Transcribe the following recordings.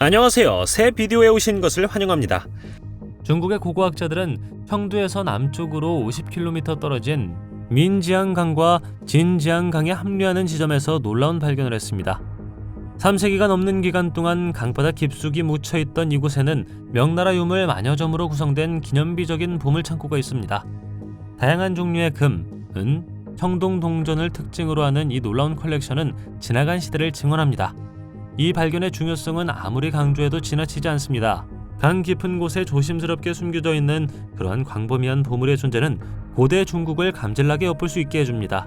안녕하세요. 새 비디오에 오신 것을 환영합니다. 중국의 고고학자들은 청두에서 남쪽으로 50km 떨어진 민지앙강과 진지앙강에 합류하는 지점에서 놀라운 발견을 했습니다. 3세기가 넘는 기간 동안 강바닥 깊숙이 묻혀있던 이곳에는 명나라 유물 만여점으로 구성된 기념비적인 보물창고가 있습니다. 다양한 종류의 금, 은, 청동 동전을 특징으로 하는 이 놀라운 컬렉션은 지나간 시대를 증언합니다. 이 발견의 중요성은 아무리 강조해도 지나치지 않습니다. 강 깊은 곳에 조심스럽게 숨겨져 있는 그러한 광범위한 보물의 존재는 고대 중국을 감질나게 엿볼 수 있게 해줍니다.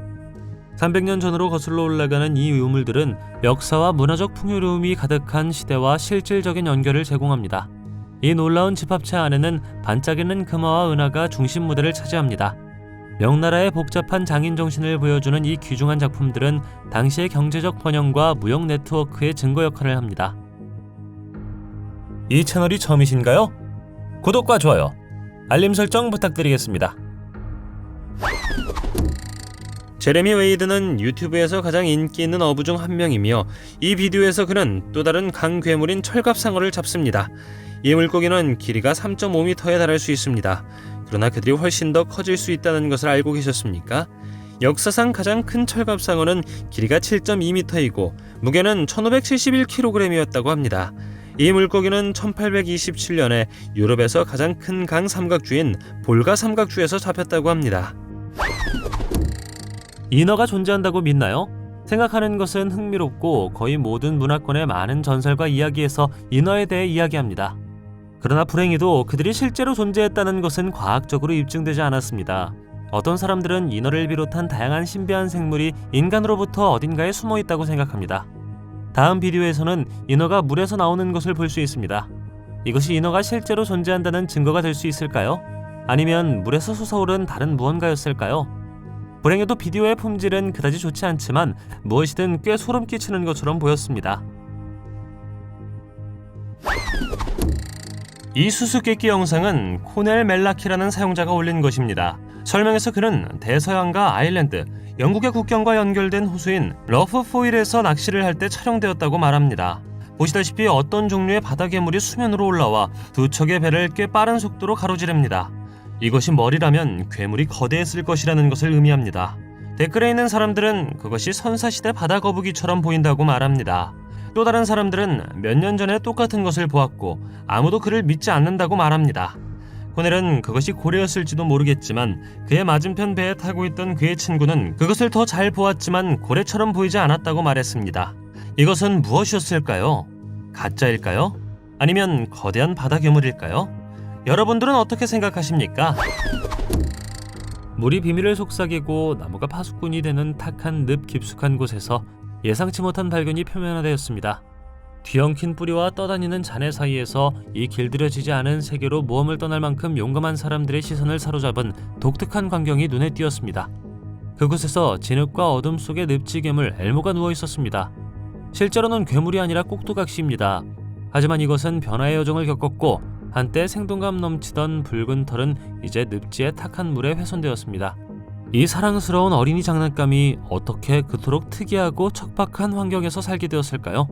300년 전으로 거슬러 올라가는 이 유물들은 역사와 문화적 풍요로움이 가득한 시대와 실질적인 연결을 제공합니다. 이 놀라운 집합체 안에는 반짝이는 금화와 은하가 중심 무대를 차지합니다. 명나라의 복잡한 장인정신을 보여주는 이 귀중한 작품들은 당시의 경제적 번영과 무역 네트워크의 증거 역할을 합니다. 이 채널이 처음이신가요? 구독과 좋아요, 알림 설정 부탁드리겠습니다. 제레미 웨이드는 유튜브에서 가장 인기 있는 어부 중 한 명이며 이 비디오에서 그는 또 다른 강괴물인 철갑상어를 잡습니다. 이 물고기는 길이가 3.5m에 달할 수 있습니다. 그러나 그들이 훨씬 더 커질 수 있다는 것을 알고 계셨습니까? 역사상 가장 큰 철갑상어는 길이가 7.2m이고 무게는 1571kg이었다고 합니다. 이 물고기는 1827년에 유럽에서 가장 큰 강 삼각주인 볼가 삼각주에서 잡혔다고 합니다. 인어가 존재한다고 믿나요? 생각하는 것은 흥미롭고 거의 모든 문화권의 많은 전설과 이야기에서 인어에 대해 이야기합니다. 그러나 불행히도 그들이 실제로 존재했다는 것은 과학적으로 입증되지 않았습니다. 어떤 사람들은 인어를 비롯한 다양한 신비한 생물이 인간으로부터 어딘가에 숨어 있다고 생각합니다. 다음 비디오에서는 인어가 물에서 나오는 것을 볼 수 있습니다. 이것이 인어가 실제로 존재한다는 증거가 될 수 있을까요? 아니면 물에서 솟아오른 다른 무언가였을까요? 불행히도 비디오의 품질은 그다지 좋지 않지만 무엇이든 꽤 소름 끼치는 것처럼 보였습니다. 이 수수께끼 영상은 코넬 멜라키라는 사용자가 올린 것입니다. 설명에서 그는 대서양과 아일랜드, 영국의 국경과 연결된 호수인 러프포일에서 낚시를 할 때 촬영되었다고 말합니다. 보시다시피 어떤 종류의 바다 괴물이 수면으로 올라와 두 척의 배를 꽤 빠른 속도로 가로지릅니다. 이것이 머리라면 괴물이 거대했을 것이라는 것을 의미합니다. 댓글에 있는 사람들은 그것이 선사시대 바다 거북이처럼 보인다고 말합니다. 또 다른 사람들은 몇 년 전에 똑같은 것을 보았고 아무도 그를 믿지 않는다고 말합니다. 코넬은 그것이 고래였을지도 모르겠지만 그의 맞은편 배에 타고 있던 그의 친구는 그것을 더 잘 보았지만 고래처럼 보이지 않았다고 말했습니다. 이것은 무엇이었을까요? 가짜일까요? 아니면 거대한 바다 괴물일까요? 여러분들은 어떻게 생각하십니까? 물이 비밀을 속삭이고 나무가 파수꾼이 되는 탁한 늪 깊숙한 곳에서 예상치 못한 발견이 표면화되었습니다. 뒤엉킨 뿌리와 떠다니는 잔해 사이에서 이 길들여지지 않은 세계로 모험을 떠날 만큼 용감한 사람들의 시선을 사로잡은 독특한 광경이 눈에 띄었습니다. 그곳에서 진흙과 어둠 속의 늪지괴물 엘모가 누워 있었습니다. 실제로는 괴물이 아니라 꼭두각시입니다. 하지만 이것은 변화의 여정을 겪었고 한때 생동감 넘치던 붉은 털은 이제 늪지의 탁한 물에 훼손되었습니다. 이 사랑스러운 어린이 장난감이 어떻게 그토록 특이하고 척박한 환경에서 살게 되었을까요?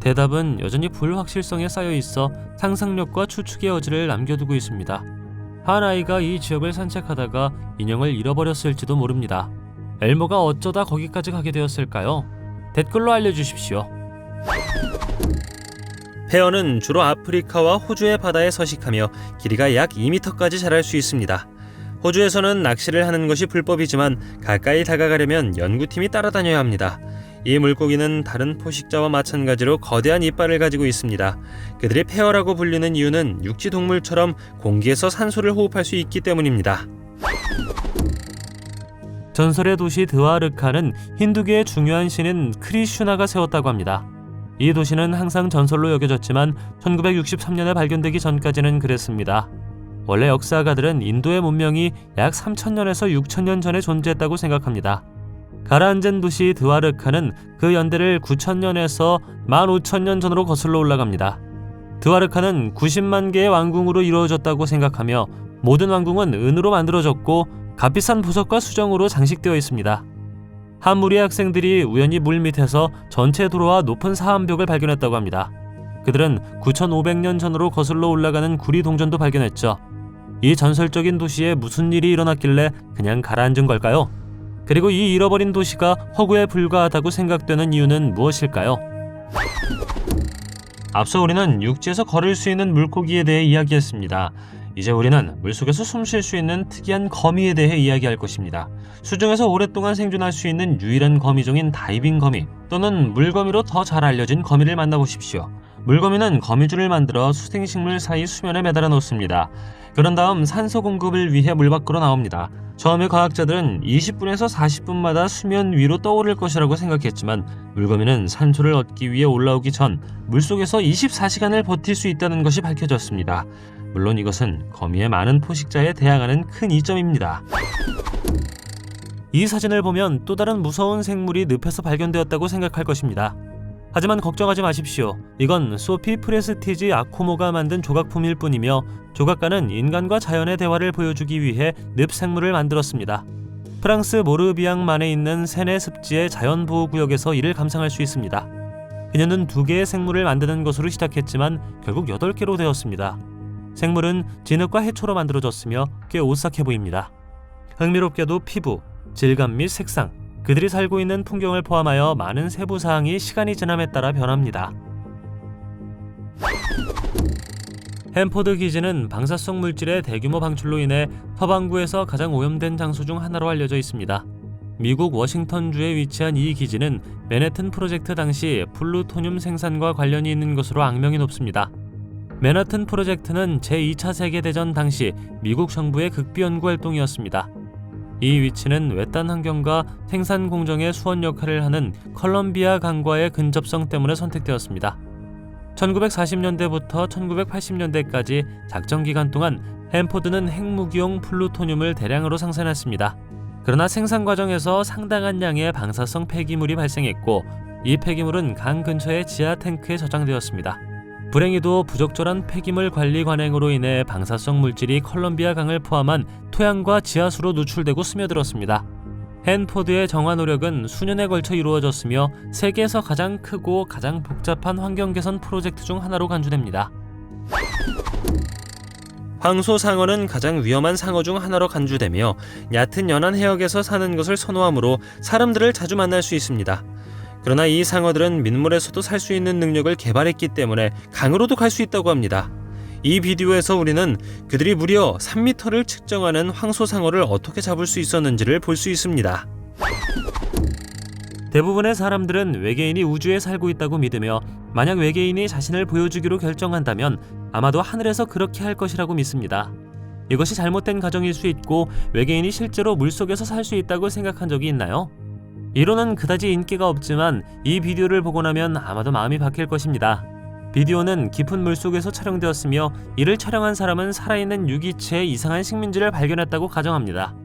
대답은 여전히 불확실성에 쌓여 있어 상상력과 추측의 여지를 남겨두고 있습니다. 한 아이가 이 지역을 산책하다가 인형을 잃어버렸을지도 모릅니다. 엘모가 어쩌다 거기까지 가게 되었을까요? 댓글로 알려주십시오. 페어는 주로 아프리카와 호주의 바다에 서식하며 길이가 약 2m까지 자랄 수 있습니다. 호주에서는 낚시를 하는 것이 불법이지만 가까이 다가가려면 연구팀이 따라다녀야 합니다. 이 물고기는 다른 포식자와 마찬가지로 거대한 이빨을 가지고 있습니다. 그들이 페어라고 불리는 이유는 육지 동물처럼 공기에서 산소를 호흡할 수 있기 때문입니다. 전설의 도시 드와르카는 힌두교의 중요한 신인 크리슈나가 세웠다고 합니다. 이 도시는 항상 전설로 여겨졌지만 1963년에 발견되기 전까지는 그랬습니다. 원래 역사가들은 인도의 문명이 약 3000년에서 6000년 전에 존재했다고 생각합니다. 가라앉은 도시 드와르카는 그 연대를 9000년에서 15000년 전으로 거슬러 올라갑니다. 드와르카는 90만 개의 왕궁으로 이루어졌다고 생각하며 모든 왕궁은 은으로 만들어졌고 값비싼 보석과 수정으로 장식되어 있습니다. 한 무리의 학생들이 우연히 물 밑에서 전체 도로와 높은 사암벽을 발견했다고 합니다. 그들은 9,500년 전으로 거슬러 올라가는 구리 동전도 발견했죠. 이 전설적인 도시에 무슨 일이 일어났길래 그냥 가라앉은 걸까요? 그리고 이 잃어버린 도시가 허구에 불과하다고 생각되는 이유는 무엇일까요? 앞서 우리는 육지에서 걸을 수 있는 물고기에 대해 이야기했습니다. 이제 우리는 물속에서 숨 쉴 수 있는 특이한 거미에 대해 이야기할 것입니다. 수중에서 오랫동안 생존할 수 있는 유일한 거미종인 다이빙 거미 또는 물거미로 더 잘 알려진 거미를 만나보십시오. 물거미는 거미줄을 만들어 수생식물 사이 수면에 매달아 놓습니다. 그런 다음 산소 공급을 위해 물 밖으로 나옵니다. 처음에 과학자들은 20분에서 40분마다 수면 위로 떠오를 것이라고 생각했지만 물거미는 산소를 얻기 위해 올라오기 전 물속에서 24시간을 버틸 수 있다는 것이 밝혀졌습니다. 물론 이것은 거미의 많은 포식자에 대항하는 큰 이점입니다. 이 사진을 보면 또 다른 무서운 생물이 늪에서 발견되었다고 생각할 것입니다. 하지만 걱정하지 마십시오. 이건 소피 프레스티지 아코모가 만든 조각품일 뿐이며 조각가는 인간과 자연의 대화를 보여주기 위해 늪 생물을 만들었습니다. 프랑스 모르비앙만에 있는 세네 습지의 자연보호구역에서 이를 감상할 수 있습니다. 그녀는 2개의 생물을 만드는 것으로 시작했지만 결국 8개로 되었습니다. 생물은 진흙과 해초로 만들어졌으며 꽤 오싹해 보입니다. 흥미롭게도 피부, 질감 및 색상, 그들이 살고 있는 풍경을 포함하여 많은 세부사항이 시간이 지남에 따라 변합니다. 햄포드 기지는 방사성 물질의 대규모 방출로 인해 서반구에서 가장 오염된 장소 중 하나로 알려져 있습니다. 미국 워싱턴주에 위치한 이 기지는 맨해튼 프로젝트 당시 플루토늄 생산과 관련이 있는 것으로 악명이 높습니다. 맨하튼 프로젝트는 제2차 세계대전 당시 미국 정부의 극비 연구 활동이었습니다. 이 위치는 외딴 환경과 생산 공정의 수원 역할을 하는 컬럼비아 강과의 근접성 때문에 선택되었습니다. 1940년대부터 1980년대까지 작전 기간 동안 햄포드는 핵무기용 플루토늄을 대량으로 생산했습니다. 그러나 생산 과정에서 상당한 양의 방사성 폐기물이 발생했고 이 폐기물은 강 근처의 지하 탱크에 저장되었습니다. 불행히도 부적절한 폐기물 관리 관행으로 인해 방사성 물질이 컬럼비아 강을 포함한 토양과 지하수로 누출되고 스며들었습니다. 햄포드의 정화 노력은 수년에 걸쳐 이루어졌으며 세계에서 가장 크고 가장 복잡한 환경 개선 프로젝트 중 하나로 간주됩니다. 황소상어는 가장 위험한 상어 중 하나로 간주되며 얕은 연안 해역에서 사는 것을 선호하므로 사람들을 자주 만날 수 있습니다. 그러나 이 상어들은 민물에서도 살 수 있는 능력을 개발했기 때문에 강으로도 갈 수 있다고 합니다. 이 비디오에서 우리는 그들이 무려 3m를 측정하는 황소상어를 어떻게 잡을 수 있었는지를 볼 수 있습니다. 대부분의 사람들은 외계인이 우주에 살고 있다고 믿으며 만약 외계인이 자신을 보여주기로 결정한다면 아마도 하늘에서 그렇게 할 것이라고 믿습니다. 이것이 잘못된 가정일 수 있고 외계인이 실제로 물속에서 살 수 있다고 생각한 적이 있나요? 이론은 그다지 인기가 없지만 이 비디오를 보고 나면 아마도 마음이 바뀔 것입니다. 비디오는 깊은 물속에서 촬영되었으며 이를 촬영한 사람은 살아있는 유기체의 이상한 식민지를 발견했다고 가정합니다.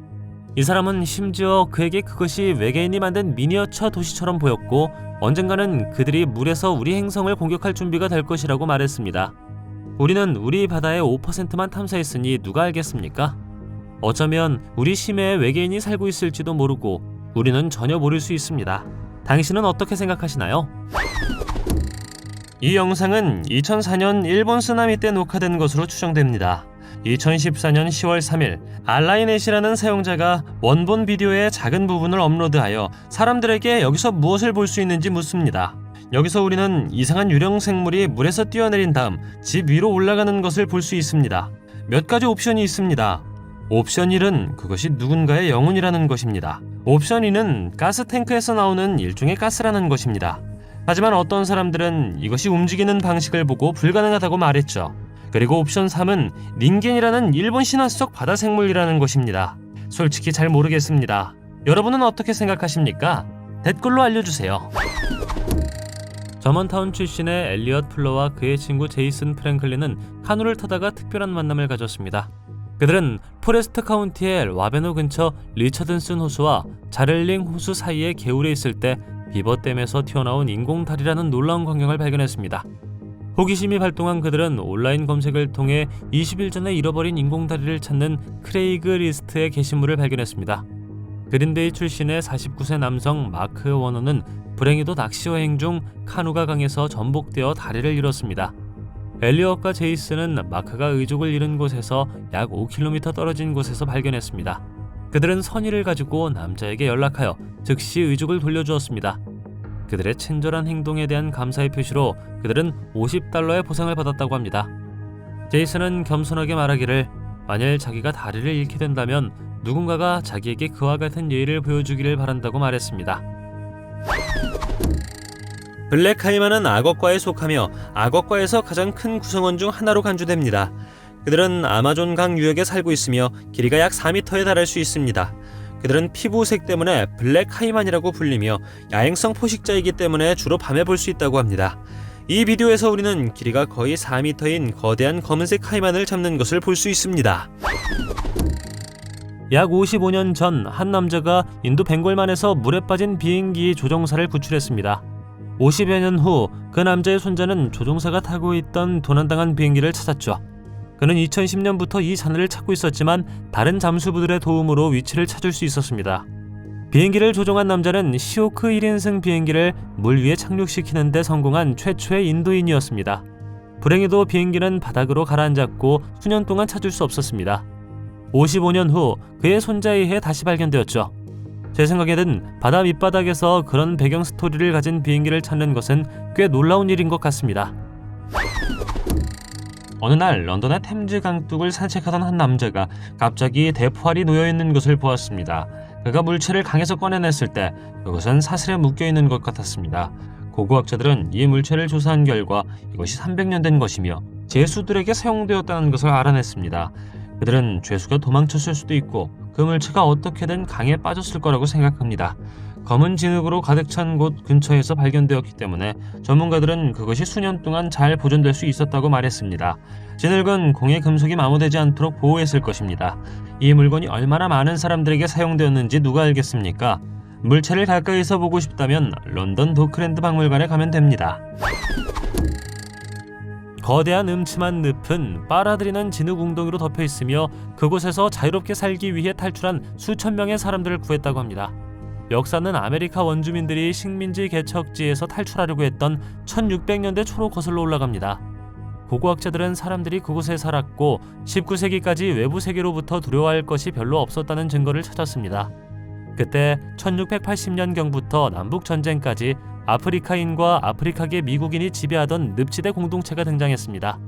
이 사람은 심지어 그에게 그것이 외계인이 만든 미니어처 도시처럼 보였고 언젠가는 그들이 물에서 우리 행성을 공격할 준비가 될 것이라고 말했습니다. 우리는 우리 바다의 5%만 탐사했으니 누가 알겠습니까? 어쩌면 우리 심해에 외계인이 살고 있을지도 모르고 우리는 전혀 모를 수 있습니다. 당신은 어떻게 생각하시나요? 이 영상은 2004년 일본 쓰나미 때 녹화된 것으로 추정됩니다. 2014년 10월 3일 알라이넷이라는 사용자가 원본 비디오의 작은 부분을 업로드하여 사람들에게 여기서 무엇을 볼 수 있는지 묻습니다. 여기서 우리는 이상한 유령 생물이 물에서 뛰어내린 다음 집 위로 올라가는 것을 볼 수 있습니다. 몇 가지 옵션이 있습니다. 옵션 1은 그것이 누군가의 영혼이라는 것입니다. 옵션 2는 가스 탱크에서 나오는 일종의 가스라는 것입니다. 하지만 어떤 사람들은 이것이 움직이는 방식을 보고 불가능하다고 말했죠. 그리고 옵션 3은 닌겐이라는 일본 신화 속 바다 생물이라는 것입니다. 솔직히 잘 모르겠습니다. 여러분은 어떻게 생각하십니까? 댓글로 알려주세요. 저먼타운 출신의 엘리엇 플러와 그의 친구 제이슨 프랭클린은 카누를 타다가 특별한 만남을 가졌습니다. 그들은 포레스트 카운티의 와베노 근처 리처든슨 호수와 자렐링 호수 사이의 개울에 있을 때 비버댐에서 튀어나온 인공다리라는 놀라운 광경을 발견했습니다. 호기심이 발동한 그들은 온라인 검색을 통해 20일 전에 잃어버린 인공다리를 찾는 크레이그 리스트의 게시물을 발견했습니다. 그린데이 출신의 49세 남성 마크 워너는 불행히도 낚시 여행 중 카누가 강에서 전복되어 다리를 잃었습니다. 엘리엇과 제이슨은 마크가 의족을 잃은 곳에서 약 5km 떨어진 곳에서 발견했습니다. 그들은 선의를 가지고 남자에게 연락하여 즉시 의족을 돌려주었습니다. 그들의 친절한 행동에 대한 감사의 표시로 그들은 $50의 보상을 받았다고 합니다. 제이슨은 겸손하게 말하기를 만일 자기가 다리를 잃게 된다면 누군가가 자기에게 그와 같은 예의를 보여주기를 바란다고 말했습니다. 블랙 카이만은 악어과에 속하며 악어과에서 가장 큰 구성원 중 하나로 간주됩니다. 그들은 아마존 강 유역에 살고 있으며 길이가 약 4m에 달할 수 있습니다. 그들은 피부색 때문에 블랙 카이만이라고 불리며 야행성 포식자이기 때문에 주로 밤에 볼 수 있다고 합니다. 이 비디오에서 우리는 길이가 거의 4m인 거대한 검은색 카이만을 잡는 것을 볼 수 있습니다. 약 55년 전 한 남자가 인도 벵골만에서 물에 빠진 비행기의 조종사를 구출했습니다. 50여 년 후 그 남자의 손자는 조종사가 타고 있던 도난당한 비행기를 찾았죠. 그는 2010년부터 이 잔해를 찾고 있었지만 다른 잠수부들의 도움으로 위치를 찾을 수 있었습니다. 비행기를 조종한 남자는 시오크 1인승 비행기를 물 위에 착륙시키는 데 성공한 최초의 인도인이었습니다. 불행히도 비행기는 바닥으로 가라앉았고 수년 동안 찾을 수 없었습니다. 55년 후 그의 손자에 의해 다시 발견되었죠. 제 생각에는 바다 밑바닥에서 그런 배경 스토리를 가진 비행기를 찾는 것은 꽤 놀라운 일인 것 같습니다. 어느 날 런던의 템즈 강둑을 산책하던 한 남자가 갑자기 대포알이 놓여있는 것을 보았습니다. 그가 물체를 강에서 꺼내냈을 때 그것은 사슬에 묶여있는 것 같았습니다. 고고학자들은 이 물체를 조사한 결과 이것이 300년 된 것이며 죄수들에게 사용되었다는 것을 알아냈습니다. 그들은 죄수가 도망쳤을 수도 있고 그 물체가 어떻게든 강에 빠졌을 거라고 생각합니다. 검은 진흙으로 가득 찬 곳 근처에서 발견되었기 때문에 전문가들은 그것이 수년 동안 잘 보존될 수 있었다고 말했습니다. 진흙은 공의 금속이 마모되지 않도록 보호했을 것입니다. 이 물건이 얼마나 많은 사람들에게 사용되었는지 누가 알겠습니까? 물체를 가까이서 보고 싶다면 런던 도크랜드 박물관에 가면 됩니다. 거대한 음침한 늪은 빨아들이는 진흙 웅덩이로 덮여 있으며 그곳에서 자유롭게 살기 위해 탈출한 수천 명의 사람들을 구했다고 합니다. 역사는 아메리카 원주민들이 식민지 개척지에서 탈출하려고 했던 1600년대 초로 거슬러 올라갑니다. 고고학자들은 사람들이 그곳에 살았고 19세기까지 외부 세계로부터 두려워할 것이 별로 없었다는 증거를 찾았습니다. 그때 1680년경부터 남북전쟁까지 아프리카인과 아프리카계 미국인이 지배하던 늪지대 공동체가 등장했습니다.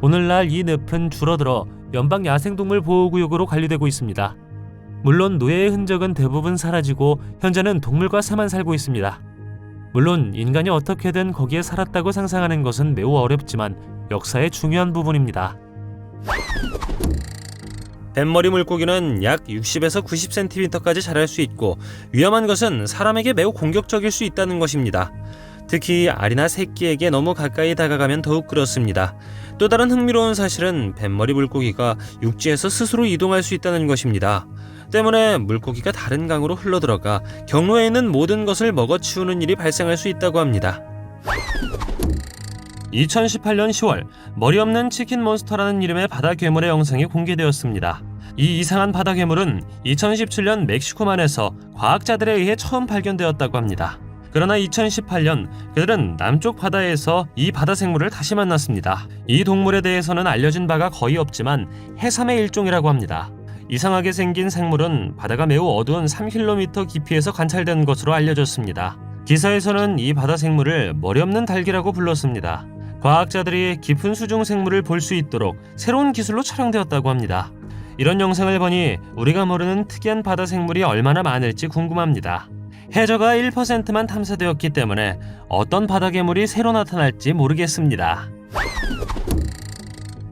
오늘날 이 늪은 줄어들어 연방야생동물보호구역으로 관리되고 있습니다. 물론 노예의 흔적은 대부분 사라지고 현재는 동물과 새만 살고 있습니다. 물론 인간이 어떻게든 거기에 살았다고 상상하는 것은 매우 어렵지만 역사의 중요한 부분입니다. 뱃머리 물고기는 약 60에서 90cm까지 자랄 수 있고 위험한 것은 사람에게 매우 공격적일 수 있다는 것입니다. 특히 알이나 새끼에게 너무 가까이 다가가면 더욱 그렇습니다. 또 다른 흥미로운 사실은 뱃머리 물고기가 육지에서 스스로 이동할 수 있다는 것입니다. 때문에 물고기가 다른 강으로 흘러들어가 경로에 있는 모든 것을 먹어치우는 일이 발생할 수 있다고 합니다. 2018년 10월 머리 없는 치킨 몬스터라는 이름의 바다 괴물의 영상이 공개되었습니다. 이 이상한 바다 괴물은 2017년 멕시코만에서 과학자들에 의해 처음 발견되었다고 합니다. 그러나 2018년 그들은 남쪽 바다에서 이 바다 생물을 다시 만났습니다. 이 동물에 대해서는 알려진 바가 거의 없지만 해삼의 일종이라고 합니다. 이상하게 생긴 생물은 바다가 매우 어두운 3km 깊이에서 관찰된 것으로 알려졌습니다. 기사에서는 이 바다 생물을 머리 없는 닭이라고 불렀습니다. 과학자들이 깊은 수중 생물을 볼 수 있도록 새로운 기술로 촬영되었다고 합니다. 이런 영상을 보니 우리가 모르는 특이한 바다 생물이 얼마나 많을지 궁금합니다. 해저가 1%만 탐사되었기 때문에 어떤 바다 괴물이 새로 나타날지 모르겠습니다.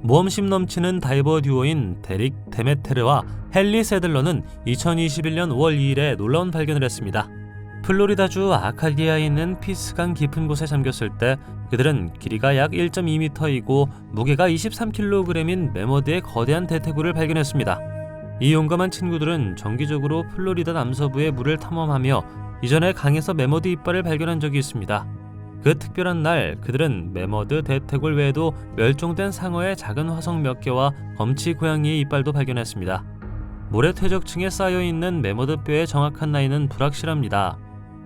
모험심 넘치는 다이버 듀오인 데릭 데메테르와 헨리 세들러는 2021년 5월 2일에 놀라운 발견을 했습니다. 플로리다주 아카디아에 있는 피스강 깊은 곳에 잠겼을 때 그들은 길이가 약 1.2m이고 무게가 23kg인 매머드의 거대한 대퇴구를 발견했습니다. 이 용감한 친구들은 정기적으로 플로리다 남서부의 물을 탐험하며 이전에 강에서 매머드 이빨을 발견한 적이 있습니다. 그 특별한 날 그들은 매머드 대퇴골 외에도 멸종된 상어의 작은 화석 몇 개와 검치 고양이의 이빨도 발견했습니다. 모래 퇴적층에 쌓여있는 매머드 뼈의 정확한 나이는 불확실합니다.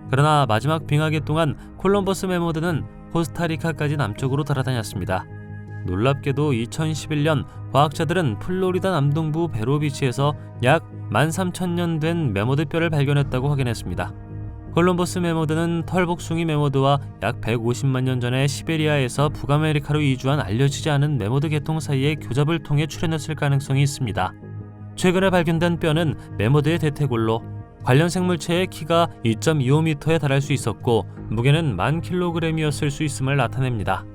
그러나 마지막 빙하기 동안 콜럼버스 매머드는 코스타리카까지 남쪽으로 돌아다녔습니다. 놀랍게도 2011년 과학자들은 플로리다 남동부 베로비치에서 약 13,000년 된 매모드 뼈를 발견했다고 확인했습니다. 콜럼버스 매모드는 털복숭이 매모드와 약 150만 년 전에 시베리아에서 북아메리카로 이주한 알려지지 않은 매모드 계통 사이의 교잡을 통해 출현했을 가능성이 있습니다. 최근에 발견된 뼈는 매모드의 대퇴골로 관련 생물체의 키가 2.25m에 달할 수 있었고 무게는 10,000kg이었을 수 있음을 나타냅니다.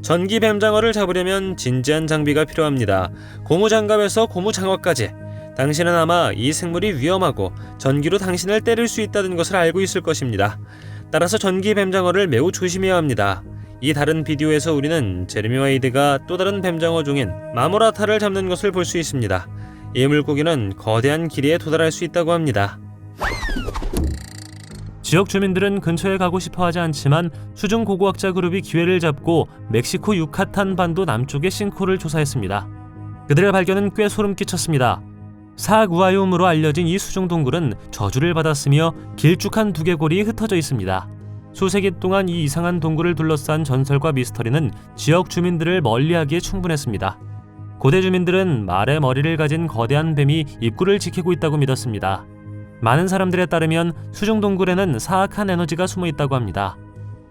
전기 뱀장어를 잡으려면 진지한 장비가 필요합니다. 고무장갑에서 고무장어까지. 당신은 아마 이 생물이 위험하고 전기로 당신을 때릴 수 있다는 것을 알고 있을 것입니다. 따라서 전기 뱀장어를 매우 조심해야 합니다. 이 다른 비디오에서 우리는 제레미 웨이드가 또 다른 뱀장어 종인 마모라타를 잡는 것을 볼 수 있습니다. 이 물고기는 거대한 길이에 도달할 수 있다고 합니다. 지역 주민들은 근처에 가고 싶어하지 않지만 수중 고고학자 그룹이 기회를 잡고 멕시코 유카탄 반도 남쪽의 싱크홀을 조사했습니다. 그들의 발견은 꽤 소름 끼쳤습니다. 사구아욤으로 알려진 이 수중 동굴은 저주를 받았으며 길쭉한 두개골이 흩어져 있습니다. 수세기 동안 이 이상한 동굴을 둘러싼 전설과 미스터리는 지역 주민들을 멀리하기에 충분했습니다. 고대 주민들은 말의 머리를 가진 거대한 뱀이 입구를 지키고 있다고 믿었습니다. 많은 사람들에 따르면 수중 동굴에는 사악한 에너지가 숨어 있다고 합니다.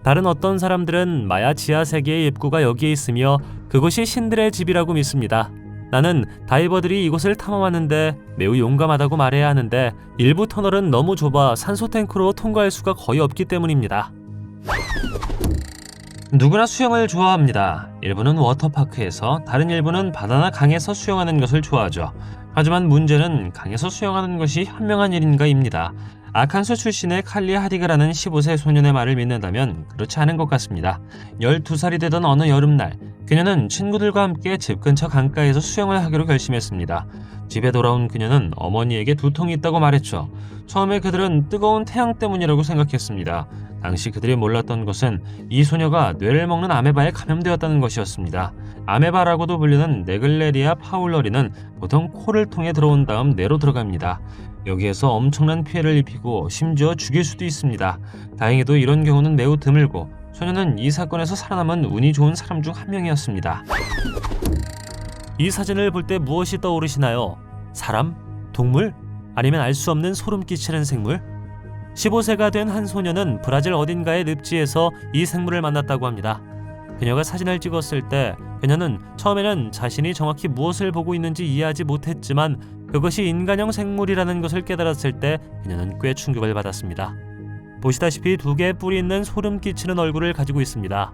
다른 어떤 사람들은 마야 지하 세계의 입구가 여기에 있으며 그곳이 신들의 집이라고 믿습니다. 나는 다이버들이 이곳을 탐험하는데 매우 용감하다고 말해야 하는데 일부 터널은 너무 좁아 산소 탱크로 통과할 수가 거의 없기 때문입니다. 누구나 수영을 좋아합니다. 일부는 워터파크에서, 다른 일부는 바다나 강에서 수영하는 것을 좋아하죠. 하지만 문제는 강에서 수영하는 것이 현명한 일인가입니다. 아칸소 출신의 칼리 하디그라는 15세 소년의 말을 믿는다면 그렇지 않은 것 같습니다. 12살이 되던 어느 여름날, 그녀는 친구들과 함께 집 근처 강가에서 수영을 하기로 결심했습니다. 집에 돌아온 그녀는 어머니에게 두통이 있다고 말했죠. 처음에 그들은 뜨거운 태양 때문이라고 생각했습니다. 당시 그들이 몰랐던 것은 이 소녀가 뇌를 먹는 아메바에 감염되었다는 것이었습니다. 아메바라고도 불리는 네글레리아 파울러리는 보통 코를 통해 들어온 다음 뇌로 들어갑니다. 여기에서 엄청난 피해를 입히고 심지어 죽일 수도 있습니다. 다행히도 이런 경우는 매우 드물고 소녀는 이 사건에서 살아남은 운이 좋은 사람 중 한 명이었습니다. 이 사진을 볼 때 무엇이 떠오르시나요? 사람? 동물? 아니면 알 수 없는 소름 끼치는 생물? 15세가 된 한 소녀는 브라질 어딘가의 늪지에서 이 생물을 만났다고 합니다. 그녀가 사진을 찍었을 때 그녀는 처음에는 자신이 정확히 무엇을 보고 있는지 이해하지 못했지만 그것이 인간형 생물이라는 것을 깨달았을 때 그녀는 꽤 충격을 받았습니다. 보시다시피 두 개의 뿔이 있는 소름 끼치는 얼굴을 가지고 있습니다.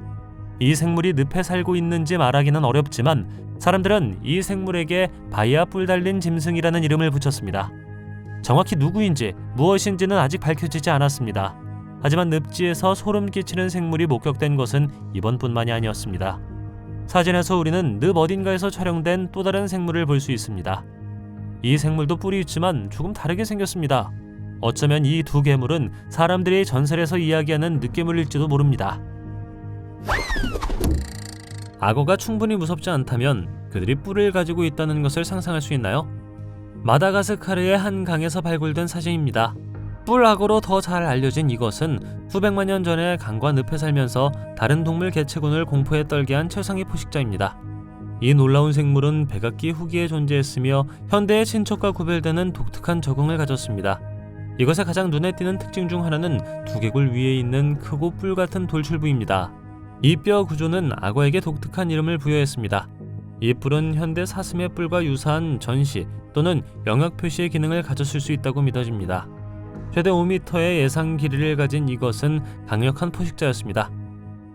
이 생물이 늪에 살고 있는지 말하기는 어렵지만 사람들은 이 생물에게 바이아 뿔 달린 짐승이라는 이름을 붙였습니다. 정확히 누구인지 무엇인지는 아직 밝혀지지 않았습니다. 하지만 늪지에서 소름 끼치는 생물이 목격된 것은 이번뿐만이 아니었습니다. 사진에서 우리는 늪 어딘가에서 촬영된 또 다른 생물을 볼 수 있습니다. 이 생물도 뿔이 있지만 조금 다르게 생겼습니다. 어쩌면 이 두 괴물은 사람들이 전설에서 이야기하는 늑괴물일지도 모릅니다. 악어가 충분히 무섭지 않다면 그들이 뿔을 가지고 있다는 것을 상상할 수 있나요? 마다가스카르의 한 강에서 발굴된 사진입니다. 뿔 악어로 더 잘 알려진 이것은 수백만 년 전에 강과 늪에 살면서 다른 동물 개체군을 공포에 떨게 한 최상위 포식자입니다. 이 놀라운 생물은 백악기 후기에 존재했으며 현대의 친척과 구별되는 독특한 적응을 가졌습니다. 이것의 가장 눈에 띄는 특징 중 하나는 두개골 위에 있는 크고 뿔 같은 돌출부입니다. 이 뼈 구조는 악어에게 독특한 이름을 부여했습니다. 이 뿔은 현대 사슴의 뿔과 유사한 전시 또는 영역 표시의 기능을 가졌을 수 있다고 믿어집니다. 최대 5m의 예상 길이를 가진 이것은 강력한 포식자였습니다.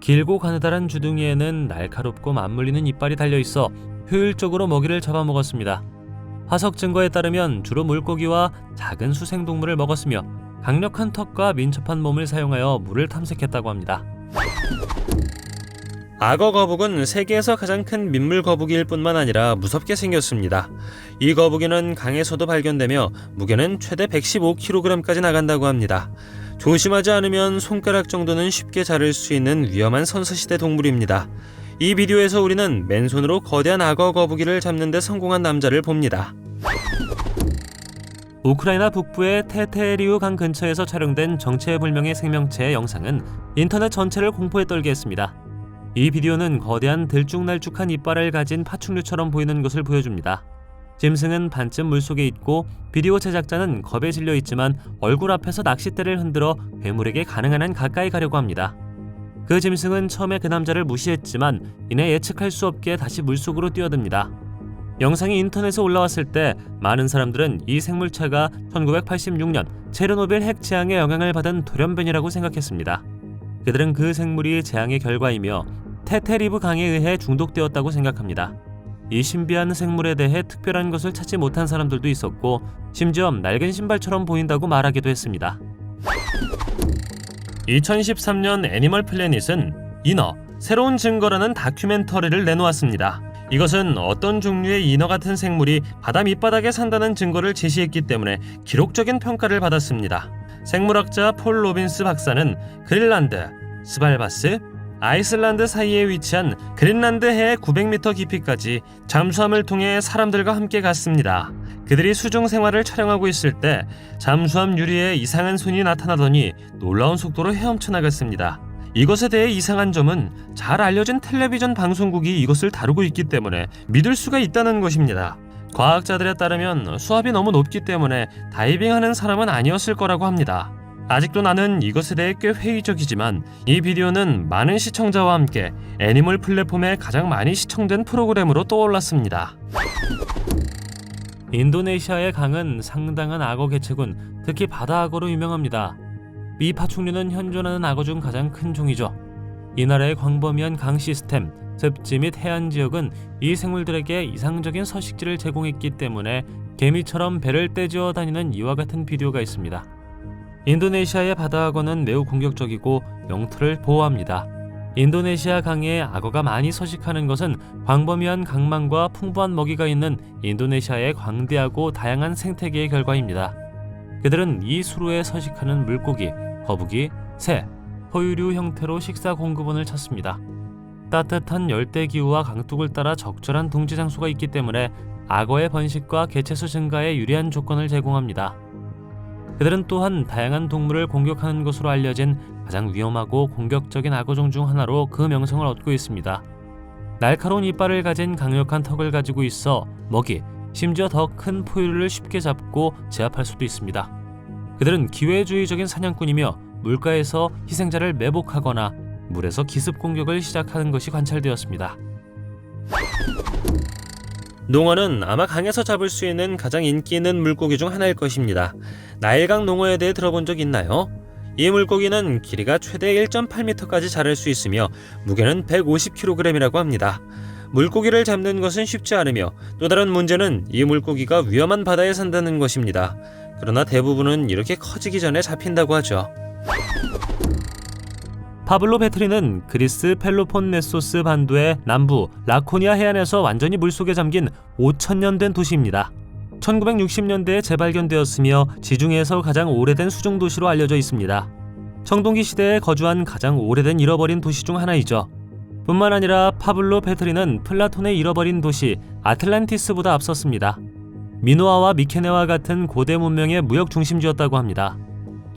길고 가느다란 주둥이에는 날카롭고 맞물리는 이빨이 달려있어 효율적으로 먹이를 잡아먹었습니다. 화석 증거에 따르면 주로 물고기와 작은 수생동물을 먹었으며 강력한 턱과 민첩한 몸을 사용하여 물을 탐색했다고 합니다. 악어 거북은 세계에서 가장 큰 민물 거북이일 뿐만 아니라 무섭게 생겼습니다. 이 거북이는 강에서도 발견되며 무게는 최대 115kg까지 나간다고 합니다. 조심하지 않으면 손가락 정도는 쉽게 자를 수 있는 위험한 선사시대 동물입니다. 이 비디오에서 우리는 맨손으로 거대한 악어 거북이를 잡는 데 성공한 남자를 봅니다. 우크라이나 북부의 테테리우 강 근처에서 촬영된 정체불명의 생명체의 영상은 인터넷 전체를 공포에 떨게 했습니다. 이 비디오는 거대한 들쭉날쭉한 이빨을 가진 파충류처럼 보이는 것을 보여줍니다. 짐승은 반쯤 물속에 있고 비디오 제작자는 겁에 질려 있지만 얼굴 앞에서 낚싯대를 흔들어 괴물에게 가능한 한 가까이 가려고 합니다. 그 짐승은 처음에 그 남자를 무시했지만 이내 예측할 수 없게 다시 물속으로 뛰어듭니다. 영상이 인터넷에 올라왔을 때 많은 사람들은 이 생물체가 1986년 체르노빌 핵 재앙의 영향을 받은 돌연변이라고 생각했습니다. 그들은 그 생물이 재앙의 결과이며 테테리브 강에 의해 중독되었다고 생각합니다. 이 신비한 생물에 대해 특별한 것을 찾지 못한 사람들도 있었고 심지어 낡은 신발처럼 보인다고 말하기도 했습니다. 2013년 애니멀 플래닛은 인어, 새로운 증거라는 다큐멘터리를 내놓았습니다. 이것은 어떤 종류의 인어 같은 생물이 바다 밑바닥에 산다는 증거를 제시했기 때문에 기록적인 평가를 받았습니다. 생물학자 폴 로빈스 박사는 그린란드, 스발바스, 아이슬란드 사이에 위치한 그린란드 해의 900m 깊이까지 잠수함을 통해 사람들과 함께 갔습니다. 그들이 수중 생활을 촬영하고 있을 때 잠수함 유리에 이상한 손이 나타나더니 놀라운 속도로 헤엄쳐 나갔습니다. 이것에 대해 이상한 점은 잘 알려진 텔레비전 방송국이 이것을 다루고 있기 때문에 믿을 수가 있다는 것입니다. 과학자들에 따르면 수압이 너무 높기 때문에 다이빙하는 사람은 아니었을 거라고 합니다. 아직도 나는 이것에 대해 꽤 회의적이지만 이 비디오는 많은 시청자와 함께 애니멀 플랫폼에 가장 많이 시청된 프로그램으로 떠올랐습니다. 인도네시아의 강은 상당한 악어 개체군, 특히 바다 악어로 유명합니다. 이 파충류는 현존하는 악어 중 가장 큰 종이죠. 이 나라의 광범위한 강 시스템, 습지 및 해안 지역은 이 생물들에게 이상적인 서식지를 제공했기 때문에 개미처럼 배를 떼지어 다니는 이와 같은 비디오가 있습니다. 인도네시아의 바다 악어는 매우 공격적이고 영토를 보호합니다. 인도네시아 강에 악어가 많이 서식하는 것은 광범위한 강망과 풍부한 먹이가 있는 인도네시아의 광대하고 다양한 생태계의 결과입니다. 그들은 이 수로에 서식하는 물고기, 거북이, 새, 포유류 형태로 식사 공급원을 찾습니다. 따뜻한 열대기후와 강둑을 따라 적절한 둥지 장소가 있기 때문에 악어의 번식과 개체수 증가에 유리한 조건을 제공합니다. 그들은 또한 다양한 동물을 공격하는 것으로 알려진 가장 위험하고 공격적인 악어종 중 하나로 그 명성을 얻고 있습니다. 날카로운 이빨을 가진 강력한 턱을 가지고 있어 먹이, 심지어 더 큰 포유류를 쉽게 잡고 제압할 수도 있습니다. 그들은 기회주의적인 사냥꾼이며 물가에서 희생자를 매복하거나 물에서 기습 공격을 시작하는 것이 관찰되었습니다. 농어는 아마 강에서 잡을 수 있는 가장 인기 있는 물고기 중 하나일 것입니다. 나일강 농어에 대해 들어본 적 있나요? 이 물고기는 길이가 최대 1.8m까지 자랄 수 있으며 무게는 150kg이라고 합니다. 물고기를 잡는 것은 쉽지 않으며 또 다른 문제는 이 물고기가 위험한 바다에 산다는 것입니다. 그러나 대부분은 이렇게 커지기 전에 잡힌다고 하죠. 파블로 베트리는 그리스 펠로폰네소스 반도의 남부 라코니아 해안에서 완전히 물속에 잠긴 5,000년 된 도시입니다. 1960년대에 재발견되었으며 지중해에서 가장 오래된 수중 도시로 알려져 있습니다. 청동기 시대에 거주한 가장 오래된 잃어버린 도시 중 하나이죠. 뿐만 아니라 파블로 베트리는 플라톤의 잃어버린 도시 아틀란티스보다 앞섰습니다. 미노아와 미케네와 같은 고대 문명의 무역 중심지였다고 합니다.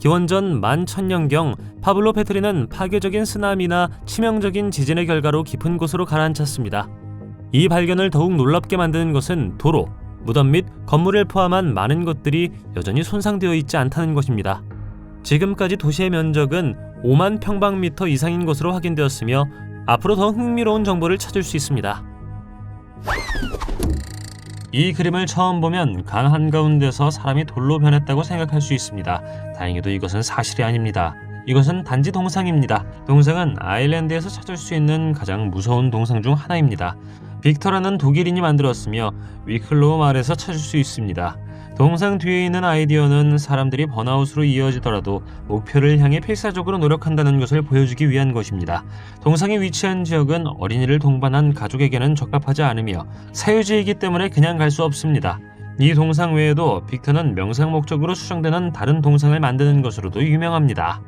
기원전 11,000년경 파블로 베트리는 파괴적인 쓰나미나 치명적인 지진의 결과로 깊은 곳으로 가라앉혔습니다. 이 발견을 더욱 놀랍게 만드는 것은 도로, 무덤 및 건물을 포함한 많은 것들이 여전히 손상되어 있지 않다는 것입니다. 지금까지 도시의 면적은 5만 평방미터 이상인 것으로 확인되었으며 앞으로 더 흥미로운 정보를 찾을 수 있습니다. 이 그림을 처음 보면 강 한가운데서 사람이 돌로 변했다고 생각할 수 있습니다. 다행히도 이것은 사실이 아닙니다. 이것은 단지 동상입니다. 동상은 아일랜드에서 찾을 수 있는 가장 무서운 동상 중 하나입니다. 빅터라는 독일인이 만들었으며 위클로우 마을에서 찾을 수 있습니다. 동상 뒤에 있는 아이디어는 사람들이 번아웃으로 이어지더라도 목표를 향해 필사적으로 노력한다는 것을 보여주기 위한 것입니다. 동상이 위치한 지역은 어린이를 동반한 가족에게는 적합하지 않으며 사유지이기 때문에 그냥 갈 수 없습니다. 이 동상 외에도 빅터는 명상 목적으로 수정되는 다른 동상을 만드는 것으로도 유명합니다.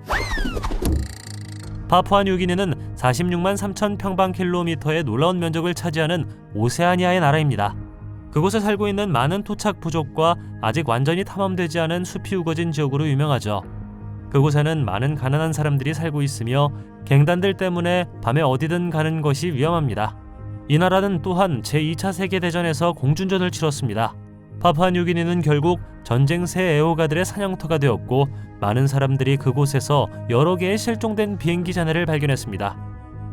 파푸아뉴기니는 46만 3천 평방킬로미터의 놀라운 면적을 차지하는 오세아니아의 나라입니다. 그곳에 살고 있는 많은 토착 부족과 아직 완전히 탐험되지 않은 숲이 우거진 지역으로 유명하죠. 그곳에는 많은 가난한 사람들이 살고 있으며 갱단들 때문에 밤에 어디든 가는 것이 위험합니다. 이 나라는 또한 제2차 세계대전에서 공준전을 치렀습니다. 파푸아뉴기니는 결국 전쟁 새 애호가들의 사냥터가 되었고 많은 사람들이 그곳에서 여러 개의 실종된 비행기 잔해를 발견했습니다.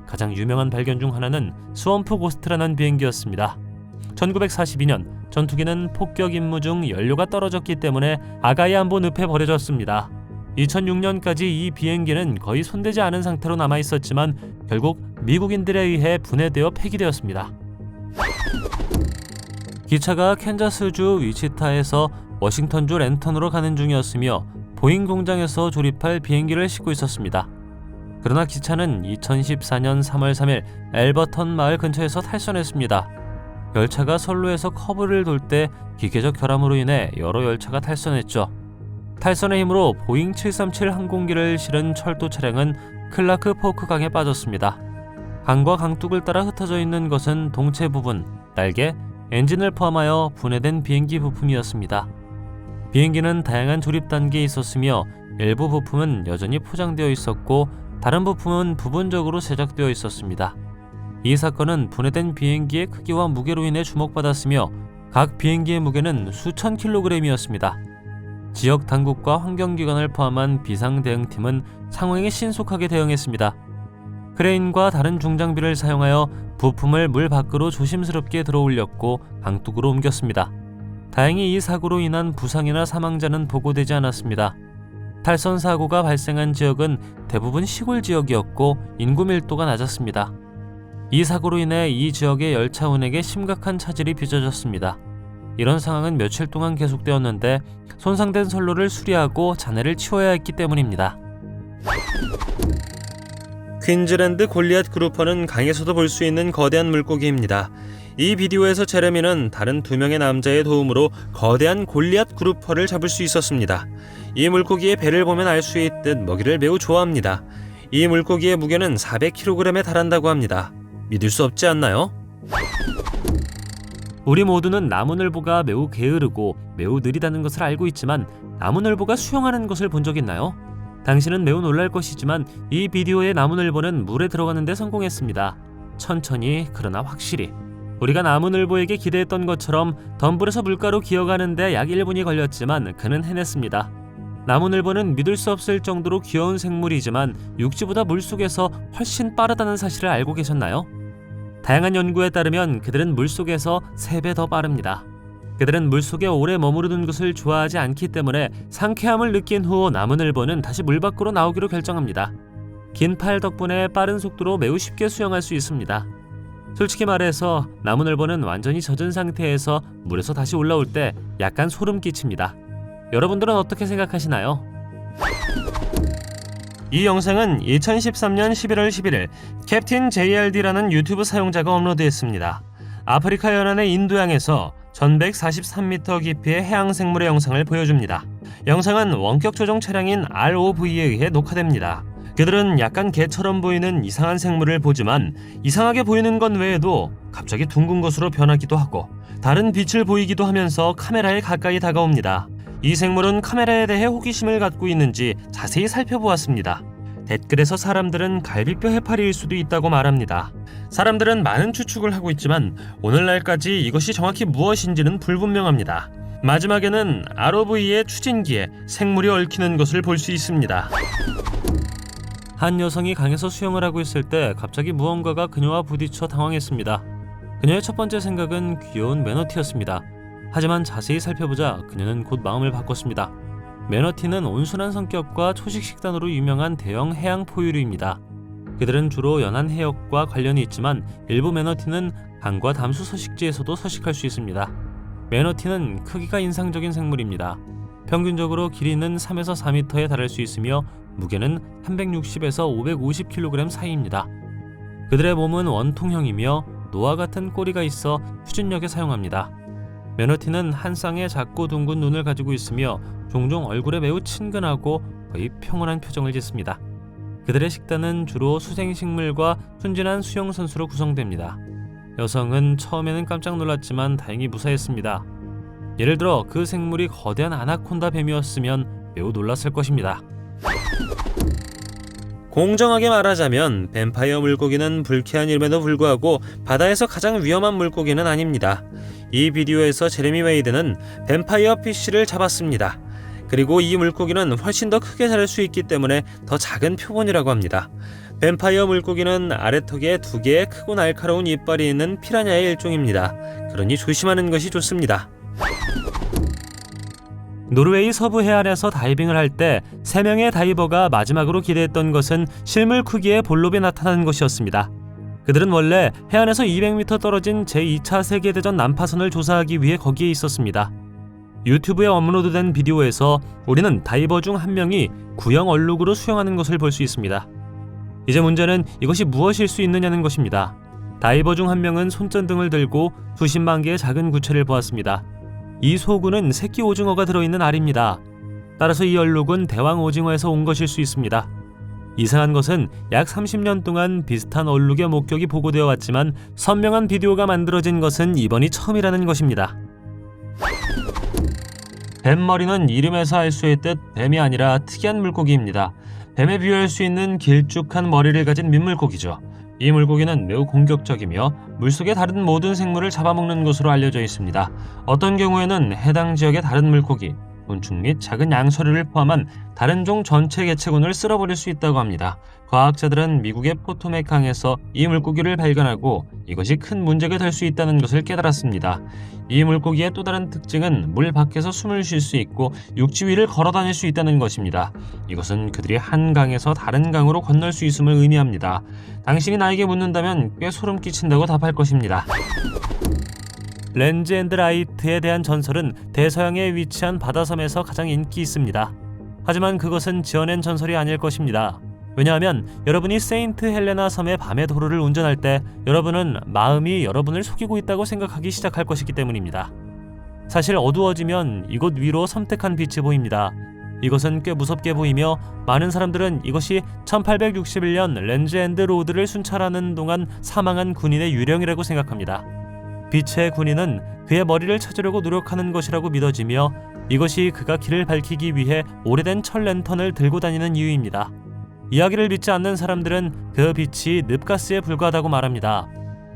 가장 유명한 발견 중 하나는 스왑프 고스트라는 비행기였습니다. 1942년 전투기는 폭격 임무 중 연료가 떨어졌기 때문에 아가이 안보 늪에 버려졌습니다. 2006년까지 이 비행기는 거의 손대지 않은 상태로 남아있었지만 결국 미국인들에 의해 분해되어 폐기되었습니다. 기차가 캔자스주 위치타에서 워싱턴주 랜턴으로 가는 중이었으며 보잉 공장에서 조립할 비행기를 싣고 있었습니다. 그러나 기차는 2014년 3월 3일 엘버턴 마을 근처에서 탈선했습니다. 열차가 선로에서 커브를 돌 때 기계적 결함으로 인해 여러 열차가 탈선했죠. 탈선의 힘으로 보잉 737 항공기를 실은 철도 차량은 클라크 포크 강에 빠졌습니다. 강과 강둑을 따라 흩어져 있는 것은 동체 부분, 날개, 엔진을 포함하여 분해된 비행기 부품이었습니다. 비행기는 다양한 조립 단계에 있었으며 일부 부품은 여전히 포장되어 있었고 다른 부품은 부분적으로 제작되어 있었습니다. 이 사건은 분해된 비행기의 크기와 무게로 인해 주목받았으며 각 비행기의 무게는 수천 킬로그램이었습니다. 지역 당국과 환경기관을 포함한 비상대응팀은 상황에 신속하게 대응했습니다. 크레인과 다른 중장비를 사용하여 부품을 물 밖으로 조심스럽게 들어올렸고 강둑으로 옮겼습니다. 다행히 이 사고로 인한 부상이나 사망자는 보고되지 않았습니다. 탈선 사고가 발생한 지역은 대부분 시골 지역이었고 인구 밀도가 낮았습니다. 이 사고로 인해 이 지역의 열차 운행에 심각한 차질이 빚어졌습니다. 이런 상황은 며칠 동안 계속되었는데 손상된 선로를 수리하고 잔해를 치워야 했기 때문입니다. 퀸즐랜드 골리앗 그루퍼는 강에서도 볼 수 있는 거대한 물고기입니다. 이 비디오에서 제레미는 다른 2명의 남자의 도움으로 거대한 골리앗 그루퍼를 잡을 수 있었습니다. 이 물고기의 배를 보면 알 수 있듯 먹이를 매우 좋아합니다. 이 물고기의 무게는 400kg에 달한다고 합니다. 믿을 수 없지 않나요? 우리 모두는 나무늘보가 매우 게으르고 매우 느리다는 것을 알고 있지만 나무늘보가 수영하는 것을 본 적 있나요? 당신은 매우 놀랄 것이지만 이 비디오의 나무늘보는 물에 들어가는 데 성공했습니다. 천천히 그러나 확실히. 우리가 나무늘보에게 기대했던 것처럼 덤불에서 물가로 기어가는 데 약 1분이 걸렸지만 그는 해냈습니다. 나무늘보는 믿을 수 없을 정도로 귀여운 생물이지만 육지보다 물속에서 훨씬 빠르다는 사실을 알고 계셨나요? 다양한 연구에 따르면 그들은 물속에서 3배 더 빠릅니다. 그들은 물속에 오래 머무르는 것을 좋아하지 않기 때문에 상쾌함을 느낀 후 나무늘보는 다시 물 밖으로 나오기로 결정합니다. 긴 팔 덕분에 빠른 속도로 매우 쉽게 수영할 수 있습니다. 솔직히 말해서 나무늘보는 완전히 젖은 상태에서 물에서 다시 올라올 때 약간 소름 끼칩니다. 여러분들은 어떻게 생각하시나요? 이 영상은 2013년 11월 11일 캡틴 JRD라는 유튜브 사용자가 업로드했습니다. 아프리카 연안의 인도양에서 1143m 깊이의 해양생물의 영상을 보여줍니다. 영상은 원격 조종 차량인 ROV에 의해 녹화됩니다. 그들은 약간 개처럼 보이는 이상한 생물을 보지만 이상하게 보이는 건 외에도 갑자기 둥근 것으로 변하기도 하고 다른 빛을 보이기도 하면서 카메라에 가까이 다가옵니다. 이 생물은 카메라에 대해 호기심을 갖고 있는지 자세히 살펴보았습니다. 댓글에서 사람들은 갈비뼈 해파리일 수도 있다고 말합니다. 사람들은 많은 추측을 하고 있지만 오늘날까지 이것이 정확히 무엇인지는 불분명합니다. 마지막에는 ROV의 추진기에 생물이 얽히는 것을 볼 수 있습니다. 한 여성이 강에서 수영을 하고 있을 때 갑자기 무언가가 그녀와 부딪혀 당황했습니다. 그녀의 첫 번째 생각은 귀여운 매너티였습니다. 하지만 자세히 살펴보자 그녀는 곧 마음을 바꿨습니다. 매너티는 온순한 성격과 초식 식단으로 유명한 대형 해양 포유류입니다. 그들은 주로 연안 해역과 관련이 있지만 일부 매너티는 강과 담수 서식지에서도 서식할 수 있습니다. 매너티는 크기가 인상적인 생물입니다. 평균적으로 길이는 3에서 4m에 달할 수 있으며 무게는 360에서 550kg 사이입니다. 그들의 몸은 원통형이며 노와 같은 꼬리가 있어 추진력에 사용합니다. 매너티는 한 쌍의 작고 둥근 눈을 가지고 있으며 종종 얼굴에 매우 친근하고 거의 평온한 표정을 짓습니다. 그들의 식단은 주로 수생식물과 순진한 수영선수로 구성됩니다. 여성은 처음에는 깜짝 놀랐지만 다행히 무사했습니다. 예를 들어 그 생물이 거대한 아나콘다 뱀이었으면 매우 놀랐을 것입니다. 공정하게 말하자면 뱀파이어 물고기는 불쾌한 이름에도 불구하고 바다에서 가장 위험한 물고기는 아닙니다. 이 비디오에서 제레미 웨이드는 뱀파이어 피쉬를 잡았습니다. 그리고 이 물고기는 훨씬 더 크게 자랄 수 있기 때문에 더 작은 표본이라고 합니다. 뱀파이어 물고기는 아래턱에 2개의 크고 날카로운 이빨이 있는 피라냐의 일종입니다. 그러니 조심하는 것이 좋습니다. 노르웨이 서부 해안에서 다이빙을 할 때 3명의 다이버가 마지막으로 기대했던 것은 실물 크기의 볼롭이 나타나는 것이었습니다. 그들은 원래 해안에서 200m 떨어진 제2차 세계대전 난파선을 조사하기 위해 거기에 있었습니다. 유튜브에 업로드된 비디오에서 우리는 다이버 중 한 명이 구형 얼룩으로 수영하는 것을 볼 수 있습니다. 이제 문제는 이것이 무엇일 수 있느냐는 것입니다. 다이버 중 한 명은 손전등을 들고 수십만 개의 작은 구체를 보았습니다. 이 소구는 새끼 오징어가 들어있는 알입니다. 따라서 이 얼룩은 대왕 오징어에서 온 것일 수 있습니다. 이상한 것은 약 30년 동안 비슷한 얼룩의 목격이 보고되어 왔지만 선명한 비디오가 만들어진 것은 이번이 처음이라는 것입니다. 뱀머리는 이름에서 알 수 있듯 뱀이 아니라 특이한 물고기입니다. 뱀에 비유할 수 있는 길쭉한 머리를 가진 민물고기죠. 이 물고기는 매우 공격적이며 물속의 다른 모든 생물을 잡아먹는 것으로 알려져 있습니다. 어떤 경우에는 해당 지역의 다른 물고기, 곤충 및 작은 양서류를 포함한 다른 종 전체 개체군을 쓸어버릴 수 있다고 합니다. 과학자들은 미국의 포토맥 강에서 이 물고기를 발견하고 이것이 큰 문제가 될 수 있다는 것을 깨달았습니다. 이 물고기의 또 다른 특징은 물 밖에서 숨을 쉴 수 있고 육지 위를 걸어 다닐 수 있다는 것입니다. 이것은 그들이 한 강에서 다른 강으로 건널 수 있음을 의미합니다. 당신이 나에게 묻는다면 꽤 소름 끼친다고 답할 것입니다. 렌즈 앤드 라이트에 대한 전설은 대서양에 위치한 바다섬에서 가장 인기 있습니다. 하지만 그것은 지어낸 전설이 아닐 것입니다. 왜냐하면 여러분이 세인트 헬레나 섬의 밤의 도로를 운전할 때 여러분은 마음이 여러분을 속이고 있다고 생각하기 시작할 것이기 때문입니다. 사실 어두워지면 이곳 위로 섬뜩한 빛이 보입니다. 이것은 꽤 무섭게 보이며 많은 사람들은 이것이 1861년 렌즈 앤드 로드를 순찰하는 동안 사망한 군인의 유령이라고 생각합니다. 빛의 군인은 그의 머리를 찾으려고 노력하는 것이라고 믿어지며 이것이 그가 길을 밝히기 위해 오래된 철 랜턴을 들고 다니는 이유입니다. 이야기를 믿지 않는 사람들은 그 빛이 늪가스에 불과하다고 말합니다.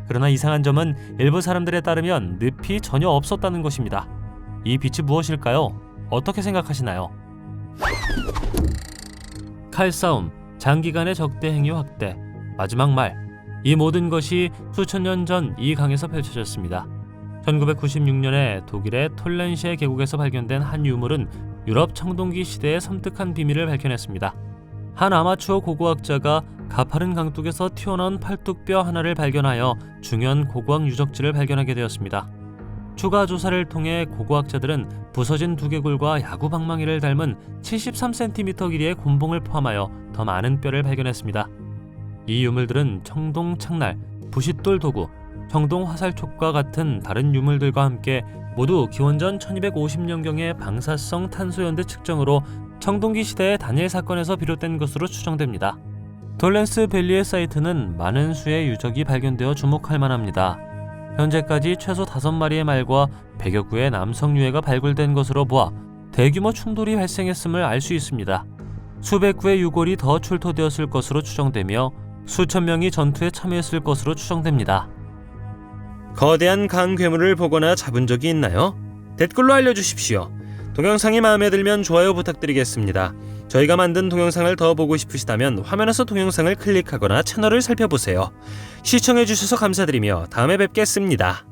그러나 이상한 점은 일부 사람들에 따르면 늪이 전혀 없었다는 것입니다. 이 빛이 무엇일까요? 어떻게 생각하시나요? 칼싸움, 장기간의 적대 행위 확대, 마지막 말, 이 모든 것이 수천 년 전 이 강에서 펼쳐졌습니다. 1996년에 독일의 톨렌시에 계곡에서 발견된 한 유물은 유럽 청동기 시대의 섬뜩한 비밀을 밝혀냈습니다. 한 아마추어 고고학자가 가파른 강둑에서 튀어나온 팔뚝뼈 하나를 발견하여 중요한 고고학 유적지를 발견하게 되었습니다. 추가 조사를 통해 고고학자들은 부서진 두개골과 야구 방망이를 닮은 73cm 길이의 곤봉을 포함하여 더 많은 뼈를 발견했습니다. 이 유물들은 청동 창날, 부싯돌 도구, 청동 화살촉과 같은 다른 유물들과 함께 모두 기원전 1250년경의 방사성 탄소연대 측정으로 청동기 시대의 단일 사건에서 비롯된 것으로 추정됩니다. 톨렌스 밸리의 사이트는 많은 수의 유적이 발견되어 주목할 만합니다. 현재까지 최소 5마리의 말과 100여 구의 남성 유해가 발굴된 것으로 보아 대규모 충돌이 발생했음을 알 수 있습니다. 수백 구의 유골이 더 출토되었을 것으로 추정되며 수천 명이 전투에 참여했을 것으로 추정됩니다. 거대한 강괴물을 보거나 잡은 적이 있나요? 댓글로 알려주십시오. 동영상이 마음에 들면 좋아요 부탁드리겠습니다. 저희가 만든 동영상을 더 보고 싶으시다면 화면에서 동영상을 클릭하거나 채널을 살펴보세요. 시청해주셔서 감사드리며 다음에 뵙겠습니다.